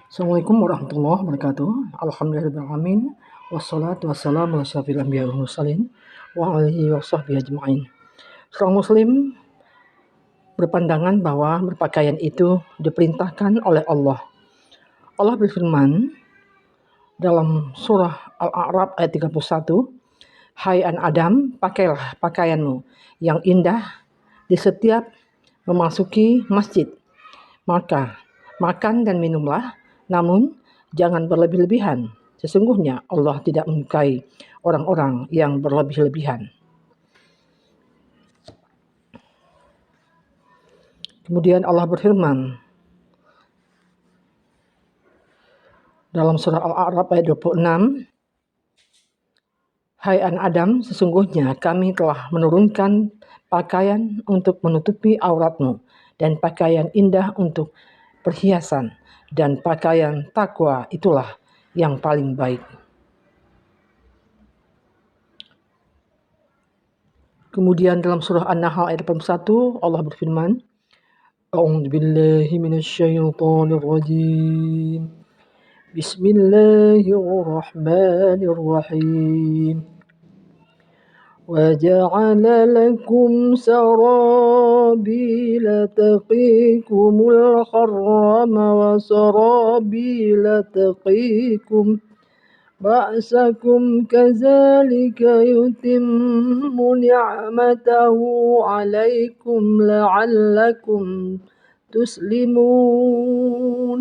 Assalamualaikum warahmatullahi wabarakatuh. Alhamdulillahirrahmanirrahim. Wassalatu wassalamu ala asyrafil anbiya'i wal mursalin wa alihi wa sahbihi ajma'in. Seorang muslim berpandangan bahwa berpakaian itu diperintahkan oleh Allah. Allah berfirman dalam surah Al-A'raf ayat 31, "Hai anak Adam, pakailah pakaianmu yang indah di setiap memasuki masjid. Maka makan dan minumlah, namun jangan berlebih-lebihan. Sesungguhnya Allah tidak menyukai orang-orang yang berlebih-lebihan." Kemudian Allah berfirman dalam surah Al-A'raf ayat 26, "Hai anak Adam, sesungguhnya kami telah menurunkan pakaian untuk menutupi auratmu dan pakaian indah untuk perhiasan, dan pakaian takwa itulah yang paling baik." Kemudian dalam surah An-Nahl ayat 81 Allah berfirman, "A'udzubillahi minasyaitonirrajim. Bismillahirrahmanirrahim. وَجَعَلَ لَكُمْ سَرَابِيلَ تَقِيكُمُ الْحَرَّ وَسَرَابِيلَ تَقِيكُمْ بَأْسَكُمْ كَذَلِكَ يُتِمُّ نِعْمَتَهُ عَلَيْكُمْ لَعَلَّكُمْ تُسْلِمُونَ."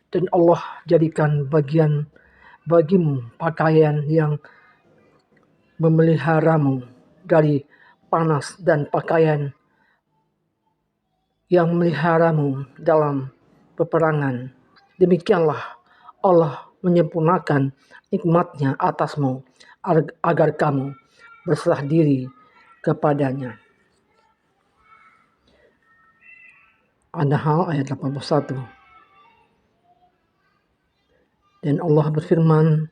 Dan Allah jadikan bagimu pakaian yang memeliharamu dari panas dan pakaian yang memeliharamu dalam peperangan. Demikianlah Allah menyempurnakan nikmatnya atasmu agar kamu berserah diri kepadanya. An-Nahl ayat 81. Dan Allah berfirman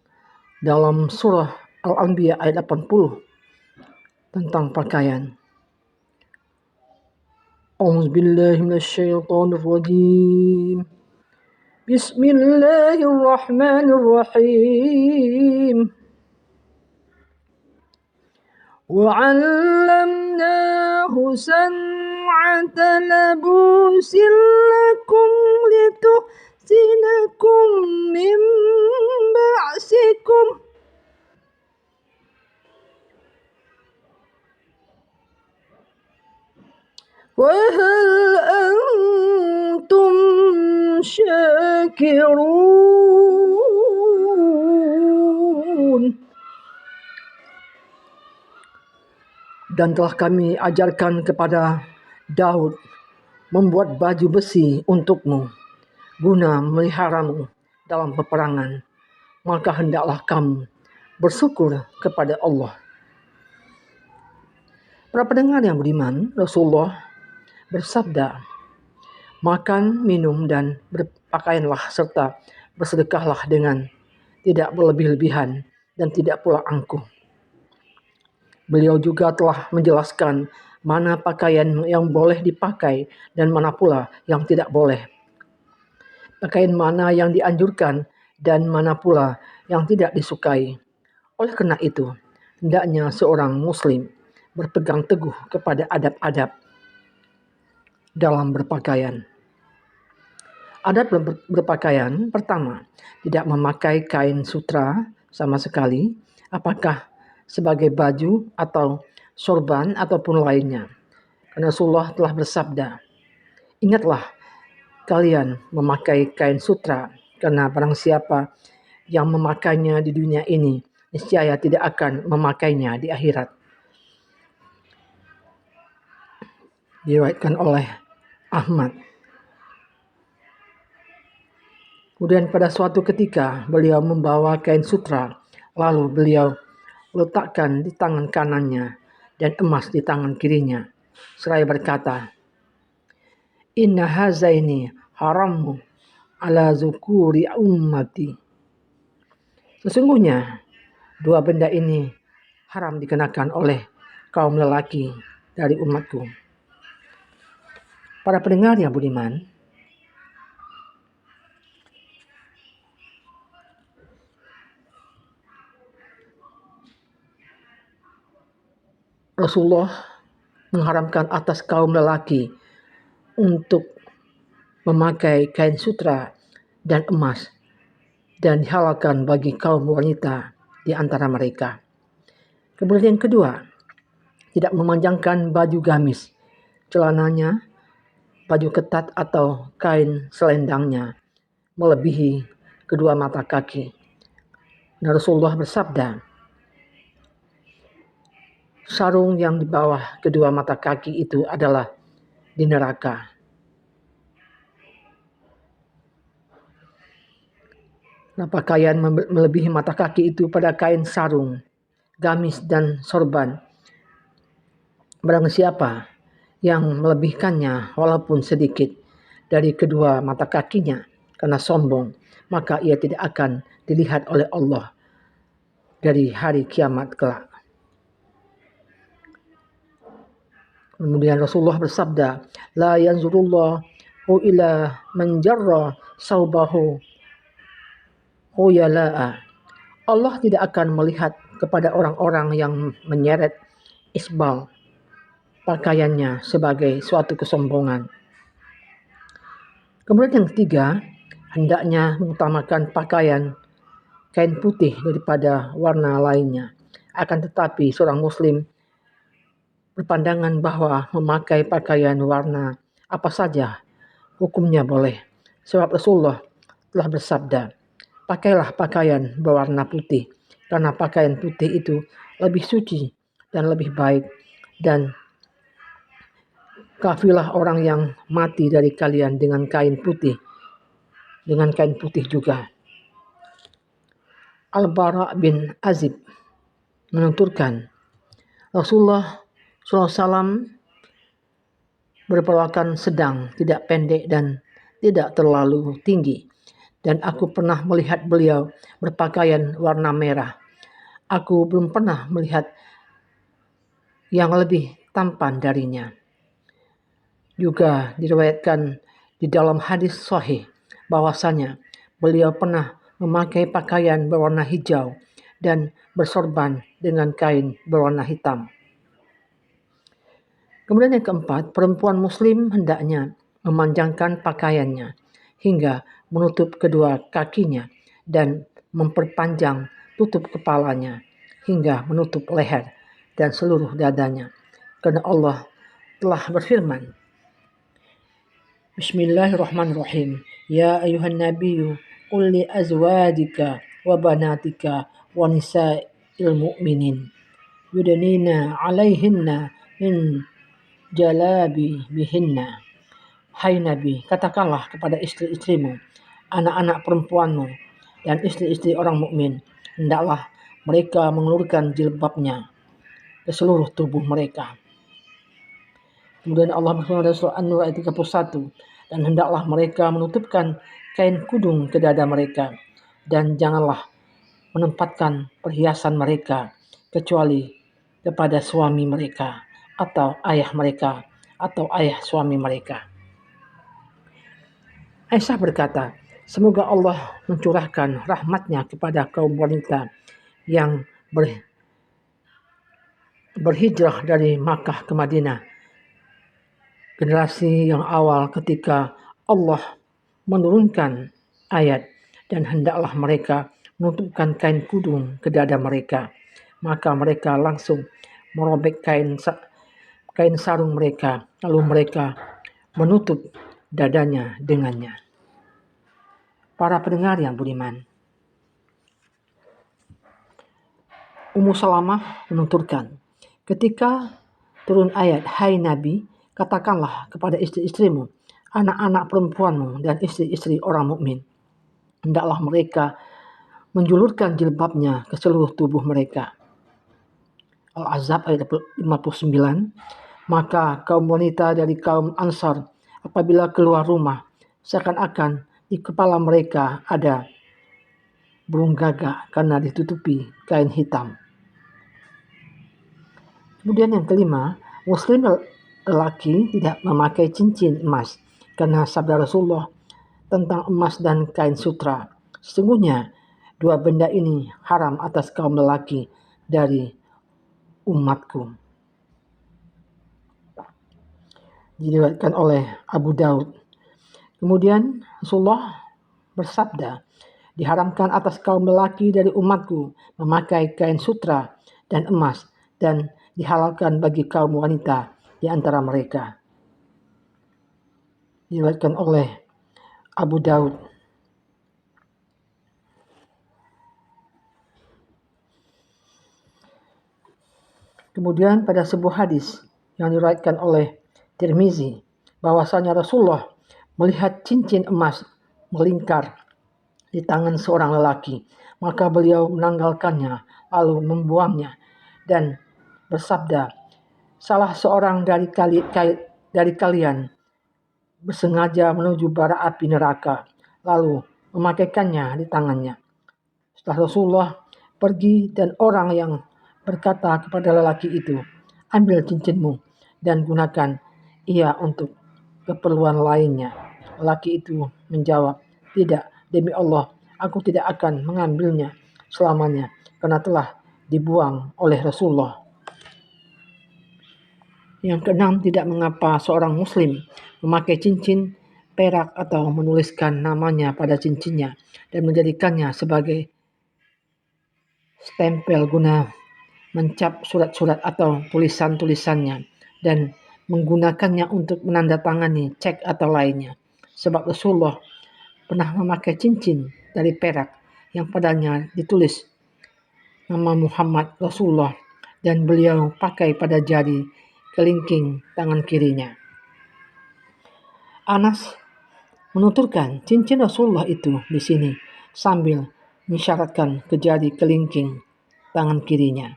dalam surah Al-Anbiya ayat 80 tentang pakaian. A'udzubillahi minasyaitonirrajim. Bismillahirrahmanirrahim. وَعَلَّمْنَاهُ صَنْعَةَ لَبُوسٍ لَكُمْ لِتُحْصِنَكُمْ مِنْ بَأْسِكُمْ وَهَلْ أَنْتُمْ شَاكِرُونَ. Dan telah kami ajarkan kepada Daud membuat baju besi untukmu guna memeliharamu dalam peperangan. Maka hendaklah kamu bersyukur kepada Allah. Para pendengar yang beriman, Rasulullah bersabda, "Makan, minum, dan berpakaianlah serta bersedekahlah dengan tidak berlebih-lebihan dan tidak pula angkuh." Beliau juga telah menjelaskan mana pakaian yang boleh dipakai dan mana pula yang tidak boleh. Pakaian mana yang dianjurkan dan mana pula yang tidak disukai. Oleh karena itu, hendaknya seorang muslim berpegang teguh kepada adab-adab dalam berpakaian. Adab berpakaian pertama, tidak memakai kain sutra sama sekali, apakah sebagai baju atau sorban ataupun lainnya. Karena Rasulullah telah bersabda, "Ingatlah kalian memakai kain sutra, karena barang siapa yang memakainya di dunia ini, niscaya tidak akan memakainya di akhirat." Diriwayatkan oleh Ahmad. Kemudian pada suatu ketika beliau membawa kain sutra, lalu beliau letakkan di tangan kanannya dan emas di tangan kirinya, seraya berkata, "Inna hazaini haramu ala zukuri ummati." Sesungguhnya dua benda ini haram dikenakan oleh kaum lelaki dari umatku. Para pendengar yang budiman, Rasulullah mengharamkan atas kaum lelaki untuk memakai kain sutra dan emas, dan dihalalkan bagi kaum wanita di antara mereka. Kemudian yang kedua, tidak memanjangkan baju gamis, celananya, baju ketat atau kain selendangnya melebihi kedua mata kaki. Dan Rasulullah bersabda, sarung yang di bawah kedua mata kaki itu adalah di neraka. Nah, pakaian melebihi mata kaki itu pada kain sarung, gamis, dan sorban. Barang siapa yang melebihkannya walaupun sedikit dari kedua mata kakinya karena sombong, maka ia tidak akan dilihat oleh Allah dari hari kiamat kelak. Kemudian Rasulullah bersabda, la yanzurullahu ila man jarra saubahu khuyala'a. Allah tidak akan melihat kepada orang-orang yang menyeret isbal pakaiannya sebagai suatu kesombongan. Kemudian yang ketiga, hendaknya mengutamakan pakaian kain putih daripada warna lainnya. Akan tetapi seorang muslim berpandangan bahwa memakai pakaian warna apa saja hukumnya boleh. Sebab Rasulullah telah bersabda, pakailah pakaian berwarna putih, karena pakaian putih itu lebih suci dan lebih baik, dan kafilah orang yang mati dari kalian dengan kain putih juga. Al-Bara bin Azib menuturkan, Rasulullah SAW berperawakan sedang, tidak pendek dan tidak terlalu tinggi. Dan aku pernah melihat beliau berpakaian warna merah. Aku belum pernah melihat yang lebih tampan darinya. Juga diriwayatkan di dalam hadis sahih bahwasanya beliau pernah memakai pakaian berwarna hijau dan bersorban dengan kain berwarna hitam. Kemudian yang keempat, perempuan muslim hendaknya memanjangkan pakaiannya hingga menutup kedua kakinya dan memperpanjang tutup kepalanya hingga menutup leher dan seluruh dadanya. Karena Allah telah berfirman, Bismillahirrahmanirrahim. Ya ayuhan nabiyyu qul li azwajika wa banatika wa nisa'il mu'minin yudnina 'alaihinna min jalabi bihinna. Hai Nabi, katakanlah kepada istri-istrimu, anak-anak perempuanmu, dan istri-istri orang mukmin, hendaklah mereka mengulurkan jilbabnya ke seluruh tubuh mereka. Kemudian Allah berfirman dalam surah An-Nur ayat 31, dan hendaklah mereka menutupkan kain kudung ke dada mereka, dan janganlah menempatkan perhiasan mereka kecuali kepada suami mereka atau ayah mereka atau ayah suami mereka. Aisyah berkata, semoga Allah mencurahkan rahmatnya kepada kaum wanita yang berhijrah dari Makkah ke Madinah, generasi yang awal ketika Allah menurunkan ayat, dan hendaklah mereka menutupkan kain kudung ke dada mereka. Maka mereka langsung merobek kain sarung mereka, lalu mereka menutup dadanya dengannya. Para pendengar yang budiman, Ummu Salamah menuturkan, ketika turun ayat, hai Nabi, katakanlah kepada istri-istrimu, anak-anak perempuanmu, dan istri-istri orang mukmin, hendaklah mereka menjulurkan jilbabnya ke seluruh tubuh mereka. Al-Ahzab ayat 59. Maka kaum wanita dari kaum Ansar apabila keluar rumah, seakan-akan di kepala mereka ada burung gagak karena ditutupi kain hitam. Kemudian yang kelima, muslim lelaki tidak memakai cincin emas karena sabda Rasulullah tentang emas dan kain sutra. Sesungguhnya dua benda ini haram atas kaum lelaki dari umatku. diriwayatkan oleh Abu Daud. Kemudian Rasulullah bersabda, diharamkan atas kaum lelaki dari umatku memakai kain sutra dan emas, dan dihalalkan bagi kaum wanita di antara mereka. Diriwayatkan oleh Abu Daud. Kemudian pada sebuah hadis yang diriwayatkan oleh Tirmizi, bahwasanya Rasulullah melihat cincin emas melingkar di tangan seorang lelaki, maka beliau menanggalkannya lalu membuangnya dan bersabda, salah seorang dari kalian bersengaja menuju bara api neraka lalu memakaikannya di tangannya. Setelah Rasulullah pergi, dan orang yang berkata kepada lelaki itu, ambil cincinmu dan gunakan ia untuk keperluan lainnya. Lelaki itu menjawab, tidak, demi Allah, aku tidak akan mengambilnya selamanya karena telah dibuang oleh Rasulullah. Yang keenam, tidak mengapa seorang muslim memakai cincin perak atau menuliskan namanya pada cincinnya dan menjadikannya sebagai stempel guna mencap surat-surat atau tulisan-tulisannya dan menggunakannya untuk menandatangani cek atau lainnya. Sebab Rasulullah pernah memakai cincin dari perak yang padanya ditulis nama Muhammad Rasulullah, dan beliau pakai pada jari kelingking tangan kirinya. Anas menuturkan cincin Rasulullah itu di sini sambil mengisyaratkan ke jari kelingking tangan kirinya.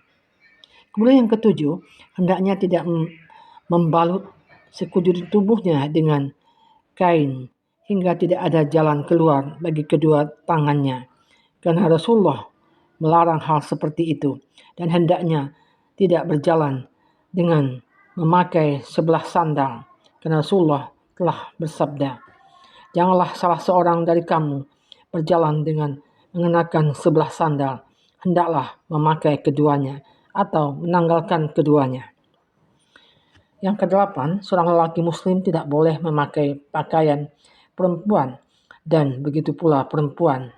Kemudian yang ketujuh, hendaknya tidak membalut sekujur tubuhnya dengan kain hingga tidak ada jalan keluar bagi kedua tangannya, karena Rasulullah melarang hal seperti itu, dan hendaknya tidak berjalan dengan memakai sebelah sandal, karena Rasulullah telah bersabda, janganlah salah seorang dari kamu berjalan dengan mengenakan sebelah sandal, hendaklah memakai keduanya atau menanggalkan keduanya. Yang kedelapan, seorang lelaki muslim tidak boleh memakai pakaian perempuan, dan begitu pula perempuan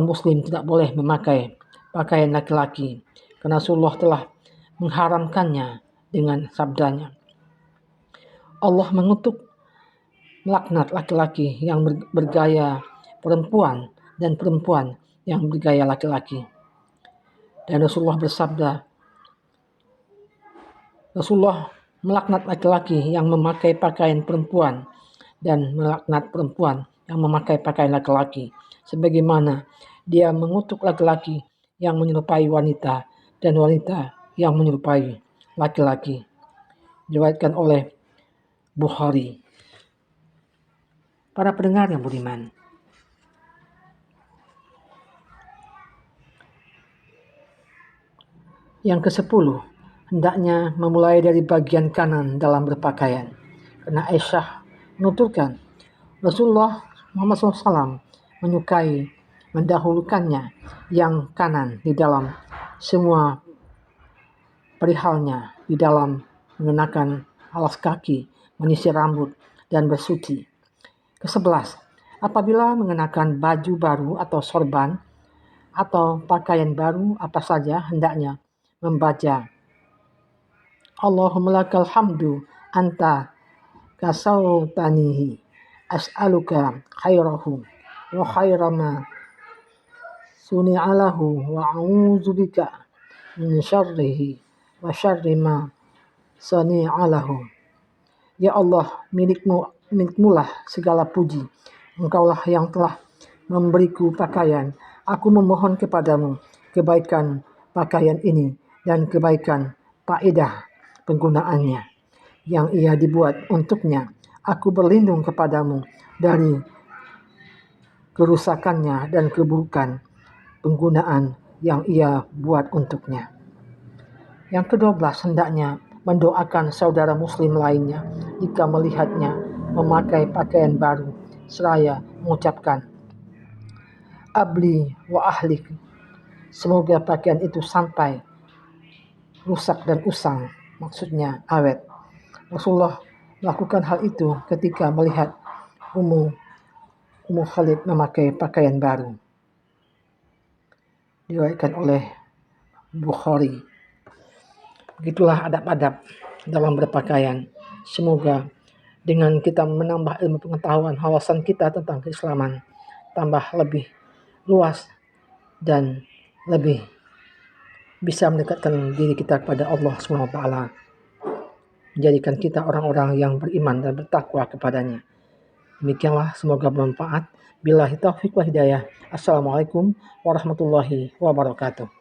muslim tidak boleh memakai pakaian laki-laki, karena Rasulullah telah mengharamkannya dengan sabdanya, Allah mengutuk melaknat laki-laki yang bergaya perempuan dan perempuan yang bergaya laki-laki. Dan Rasulullah bersabda, Rasulullah melaknat laki-laki yang memakai pakaian perempuan dan melaknat perempuan yang memakai pakaian laki-laki, sebagaimana dia mengutuk laki-laki yang menyerupai wanita dan wanita yang menyerupai laki-laki. Diriwayatkan oleh Bukhari. Para pendengar yang budiman, yang ke-10, hendaknya memulai dari bagian kanan dalam berpakaian, karena Aisyah menuturkan Rasulullah Muhammad SAW menyukai mendahulukannya yang kanan di dalam semua perihalnya, di dalam mengenakan alas kaki, menyisir rambut, dan bersuci. Ke-11, apabila mengenakan baju baru atau sorban atau pakaian baru apa saja, hendaknya membaca Allahumma lakal hamdu anta kasautanihi as'aluka khairahu wa khairama suni'alahu wa a'udzubika min syarrihi wa syarri ma sani'alahu. Ya Allah, milikmulah segala puji. Engkaulah yang telah memberiku pakaian. Aku memohon kepadamu kebaikan pakaian ini dan kebaikan faedah penggunaannya yang ia dibuat untuknya. Aku berlindung kepadamu dari kerusakannya dan keburukan penggunaan yang ia buat untuknya. Yang ke-12, hendaknya mendoakan saudara muslim lainnya jika melihatnya memakai pakaian baru, seraya mengucapkan abli wa ahlik, semoga pakaian itu sampai rusak dan usang, maksudnya awet. Rasulullah melakukan hal itu ketika melihat Ummu Khalid memakai pakaian baru. Diriwayatkan oleh Bukhari. Begitulah adab-adab dalam berpakaian. Semoga dengan kita menambah ilmu pengetahuan, wawasan kita tentang keislaman tambah lebih luas dan lebih bisa mendekatkan diri kita kepada Allah SWT, menjadikan kita orang-orang yang beriman dan bertakwa kepadanya. Demikianlah, semoga bermanfaat. Billahi taufiq wal hidayah. Assalamualaikum warahmatullahi wabarakatuh.